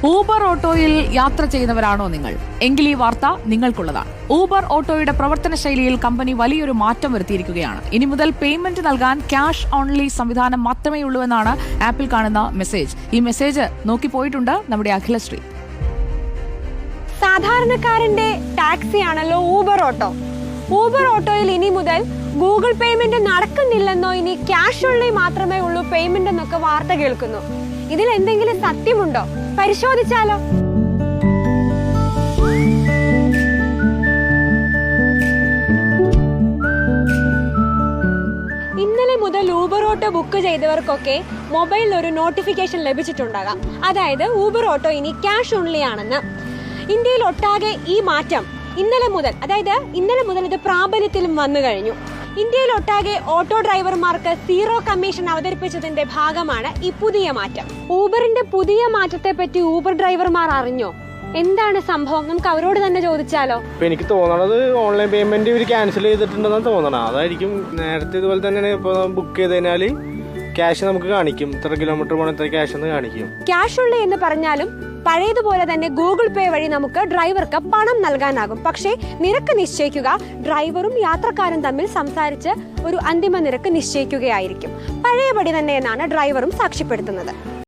Uber ഓട്ടോയിൽ യാത്ര ചെയ്യുന്നവരാണോ നിങ്ങൾ? എങ്കിൽ ഈ വാർത്ത നിങ്ങൾക്കുള്ളതാണ്. ഊബർ ഓട്ടോയുടെ പ്രവർത്തന ശൈലിയിൽ കമ്പനി വലിയൊരു മാറ്റം വരുത്തിയിരിക്കുകയാണ്. ഇനി മുതൽ പേയ്മെന്റ് നൽകാൻ ക്യാഷ് ഓൺലി സംവിധാനം മാത്രമേ ഉള്ളൂവെന്നാണ് ആപ്പിൽ കാണുന്ന മെസ്സേജ്. ഈ മെസ്സേജ് നോക്കിപ്പോയിട്ടുണ്ട് നമ്മുടെ അഖിലശ്രീ. സാധാരണക്കാരന്റെ ടാക്സിയാണല്ലോ ഊബർ ഓട്ടോ. ഊബർ ഓട്ടോയിൽ ഇനി മുതൽ ഗൂഗിൾ പേയ്മെന്റ് നടക്കുന്നില്ലെന്നോ, ഇനി ക്യാഷ് ഓൺലി മാത്രമേ ഉള്ളൂ പേയ്മെന്റ് എന്നൊക്കെ വാർത്ത കേൾക്കുന്നു. ഇതിൽ എന്തെങ്കിലും സത്യമുണ്ടോ? പരിശോധിച്ചാലോ? ഇന്നലെ മുതൽ ഊബർ ഓട്ടോ ബുക്ക് ചെയ്തവർക്കൊക്കെ മൊബൈലിൽ ഒരു നോട്ടിഫിക്കേഷൻ ലഭിച്ചിട്ടുണ്ടാകാം. അതായത് ഊബർ ഓട്ടോ ഇനി ക്യാഷ് ഓൺലി ആണെന്ന്. ഇന്ത്യയിൽ ഒട്ടാകെ ഈ മാറ്റം ഇന്നലെ മുതൽ ഇത് പ്രാബല്യത്തിലും വന്നു കഴിഞ്ഞു. ഇന്ത്യയിൽ ഒട്ടാകെ ഓട്ടോ ഡ്രൈവർമാർക്ക് സീറോ കമ്മീഷൻ അവതരിപ്പിച്ചതിന്റെ ഭാഗമാണ് ഈ പുതിയ മാറ്റം. ഊബറിന്റെ പുതിയ മാറ്റത്തെ പറ്റി ഊബർ ഡ്രൈവർമാർ അറിഞ്ഞോ? എന്താണ് സംഭവം? നമുക്ക് അവരോട് തന്നെ ചോദിച്ചാലോ? എനിക്ക് തോന്നണത് ഓൺലൈൻ പേയ്മെന്റ് ഇവർ ക്യാൻസൽ ചെയ്തിട്ടുണ്ടെന്നാണ് തോന്നണം. അതായിരിക്കും. നേരത്തെ ഇതുപോലെ തന്നെയാണ്. ഇപ്പൊ ബുക്ക് ചെയ്ത് കഴിഞ്ഞാല് ക്യാഷ് നമുക്ക് കാണിക്കും, ഇത്ര കിലോമീറ്റർ പോകണം ഇത്ര ക്യാഷ് എന്ന് കാണിക്കും. ക്യാഷ് ഉള്ളി എന്ന് പറഞ്ഞാലും പഴയതുപോലെ തന്നെ ഗൂഗിൾ പേ വഴി നമുക്ക് ഡ്രൈവർക്ക് പണം നൽകാനാകും. പക്ഷേ നിരക്ക് നിശ്ചയിക്കുക ഡ്രൈവറും യാത്രക്കാരും തമ്മിൽ സംസാരിച്ച് ഒരു അന്തിമ നിരക്ക് നിശ്ചയിക്കുകയായിരിക്കും. പഴയപടി തന്നെ എന്നാണ് ഡ്രൈവറും സാക്ഷ്യപ്പെടുത്തുന്നത്.